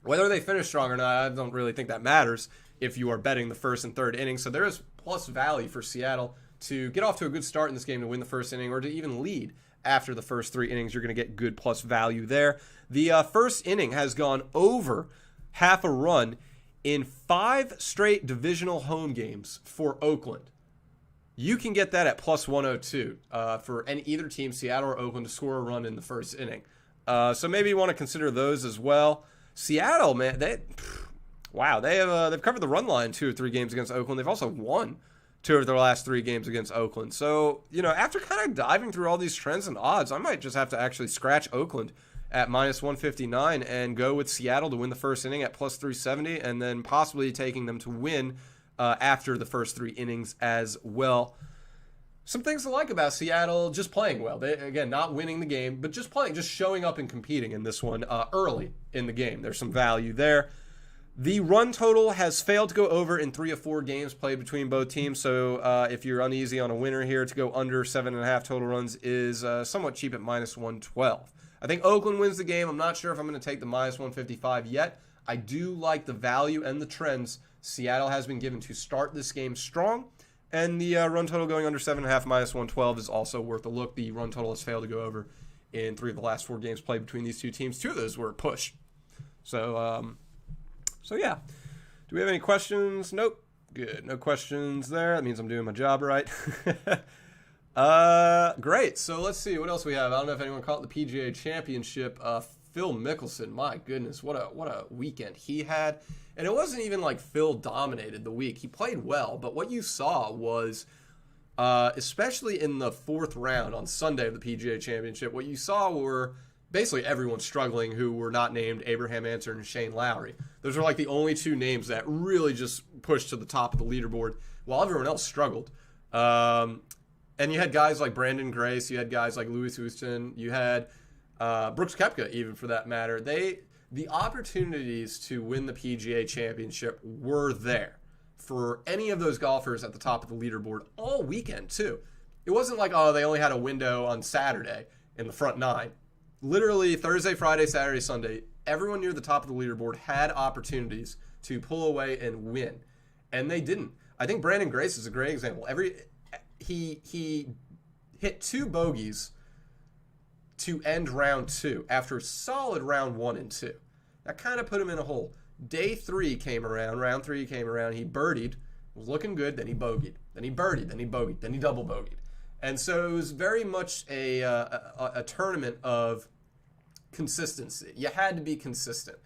Whether they finish strong or not, I don't really think that matters if you are betting the first and third innings. So there is plus value for Seattle to get off to a good start in this game to win the first inning or to even lead after the first 3 innings. You're going to get good plus value there. The first inning has gone over half a run in 5 straight divisional home games for Oakland. You can get that at plus 102 for either team, Seattle or Oakland, to score a run in the first inning. So maybe you want to consider those as well. Seattle, man, they've covered the run line 2 or 3 games against Oakland. They've also won 2 of their last 3 games against Oakland. So, after kind of diving through all these trends and odds, I might just have to actually scratch Oakland at minus 159 and go with Seattle to win the first inning at plus 370, and then possibly taking them to win after the first 3 innings as well. Some things to like about Seattle, just playing well. They, again, not winning the game, but just playing, just showing up and competing in this one early in the game. There's some value there. The run total has failed to go over in 3 of 4 games played between both teams. So if you're uneasy on a winner here, to go under 7.5 total runs is somewhat cheap at minus 112. I think Oakland wins the game. I'm not sure if I'm going to take the minus 155 yet. I do like the value and the trends Seattle has been given to start this game strong. And the run total going under 7.5 minus 112 is also worth a look. The run total has failed to go over in 3 of the last 4 games played between these 2 teams. 2 of those were a push. So yeah. Do we have any questions? Nope. Good. No questions there. That means I'm doing my job right. Great. So let's see what else we have. I don't know if anyone caught the PGA Championship. Phil Mickelson, my goodness, what a weekend he had. And it wasn't even like Phil dominated the week. He played well, but what you saw was, especially in the 4th round on Sunday of the PGA Championship, what you saw were basically everyone struggling who were not named Abraham Ancer and Shane Lowry. Those were like the only 2 names that really just pushed to the top of the leaderboard while everyone else struggled. And you had guys like Brandon Grace, you had guys like Louis Houston, you had Brooks Koepka, even for that matter. The opportunities to win the PGA Championship were there for any of those golfers at the top of the leaderboard all weekend, too. It wasn't like, they only had a window on Saturday in the front 9. Literally, Thursday, Friday, Saturday, Sunday, everyone near the top of the leaderboard had opportunities to pull away and win, and they didn't. I think Brandon Grace is a great example. He hit 2 bogeys to end round 2 after solid round 1 and 2. That kind of put him in a hole. Day 3 came around, round 3 came around, he birdied, was looking good, then he bogeyed, then he birdied, then he bogeyed, then he double bogeyed. And so it was very much a tournament of consistency. You had to be consistent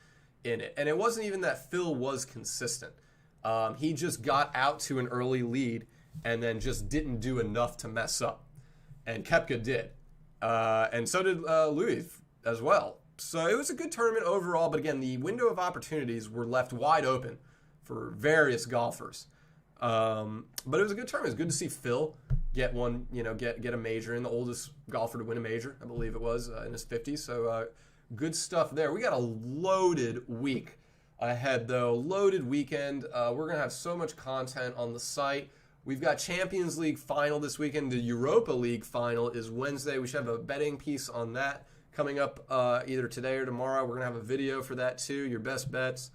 in it. And it wasn't even that Phil was consistent. He just got out to an early lead and then just didn't do enough to mess up. And Koepka did. And so did Louis as well. So it was a good tournament overall, but again, the window of opportunities were left wide open for various golfers. But it was a good tournament. It was good to see Phil get one, get a major, and the oldest golfer to win a major, I believe it was, in his 50s. So good stuff there. We got a loaded week ahead, though. Loaded weekend. We're going to have so much content on the site. We've got Champions League final this weekend. The Europa League final is Wednesday. We should have a betting piece on that coming up either today or tomorrow. We're going to have a video for that too. Your best bets.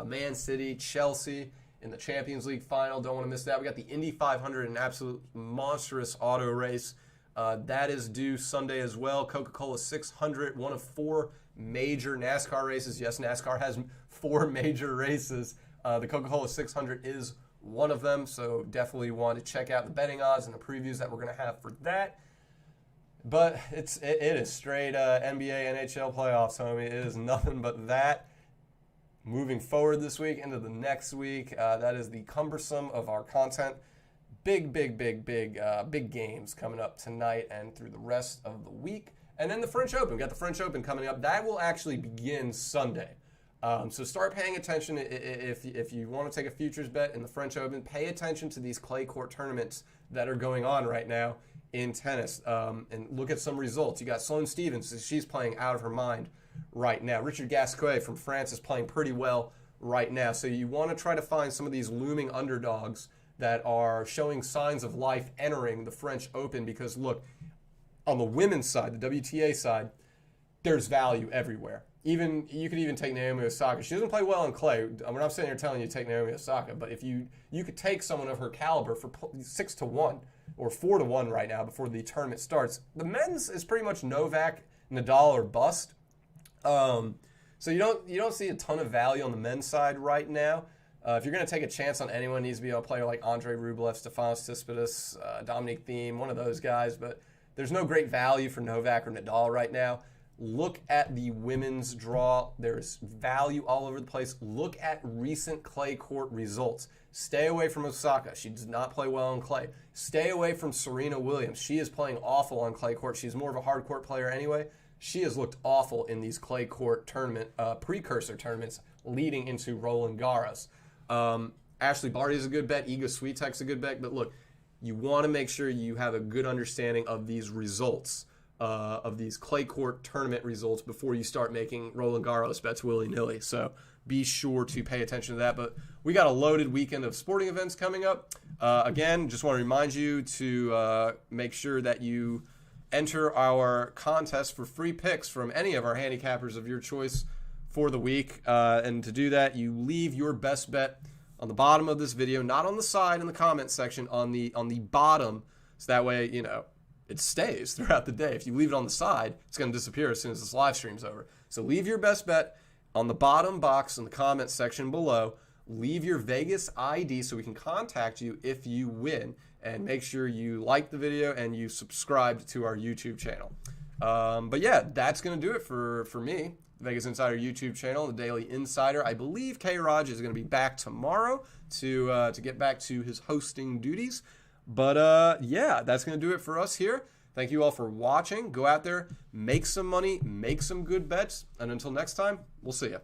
Man City, Chelsea in the Champions League final. Don't want to miss that. We got the Indy 500, an absolute monstrous auto race. That is due Sunday as well. Coca-Cola 600, one of 4 major NASCAR races. Yes, NASCAR has 4 major races. The Coca-Cola 600 is one of them, so definitely want to check out the betting odds and the previews that we're going to have for that. But it is straight NBA, NHL playoffs, homie. It is nothing but that. moving forward this week into the next week. That is the cumbersome of our content. Big games coming up tonight and through the rest of the week. And then the French Open. We got the French Open coming up. That will actually begin Sunday. So start paying attention if you want to take a futures bet in the French Open. Pay attention to these clay court tournaments that are going on right now in tennis, and look at some results. You got Sloane Stephens. She's playing out of her mind right now. Richard Gasquet from France is playing pretty well right now. So you want to try to find some of these looming underdogs that are showing signs of life entering the French Open, because look, on the women's side, the WTA side, there's value everywhere. You could even take Naomi Osaka. She doesn't play well on clay. We're not sitting here telling you to take Naomi Osaka, but if you could take someone of her caliber for 6-1 or 4-1 right now before the tournament starts. The men's is pretty much Novak, Nadal, or bust. So you don't see a ton of value on the men's side right now. If you're going to take a chance on anyone, it needs to be a player like Andre Rublev, Stefanos Tsitsipas, Dominic Thiem, one of those guys. But there's no great value for Novak or Nadal right now. Look at the women's draw. There's value all over the place. Look at recent clay court results. Stay away from Osaka. She does not play well on clay. Stay away from Serena Williams. She is playing awful on clay court. She's more of a hard court player anyway. She has looked awful in these clay court tournament precursor tournaments leading into Roland Garros. Ashley Barty is a good bet. Iga Swiatek's a good bet. But look, you want to make sure you have a good understanding of these results, of these clay court tournament results before you start making Roland Garros bets willy-nilly. So be sure to pay attention to that. But we got a loaded weekend of sporting events coming up. Again, just want to remind you to make sure that you enter our contest for free picks from any of our handicappers of your choice for the week. And to do that, you leave your best bet on the bottom of this video, not on the side in the comment section, on the bottom, so that way, it stays throughout the day. If you leave it on the side, it's going to disappear as soon as this live stream's over. So leave your best bet on the bottom box in the comment section below. Leave your Vegas ID so we can contact you if you win. And make sure you like the video and you subscribe to our YouTube channel. But yeah, that's going to do it for me. The Vegas Insider YouTube channel, the Daily Insider. I believe K-Raj is going to be back tomorrow to get back to his hosting duties. But yeah, that's going to do it for us here. Thank you all for watching. Go out there, make some money, make some good bets. And until next time, we'll see you.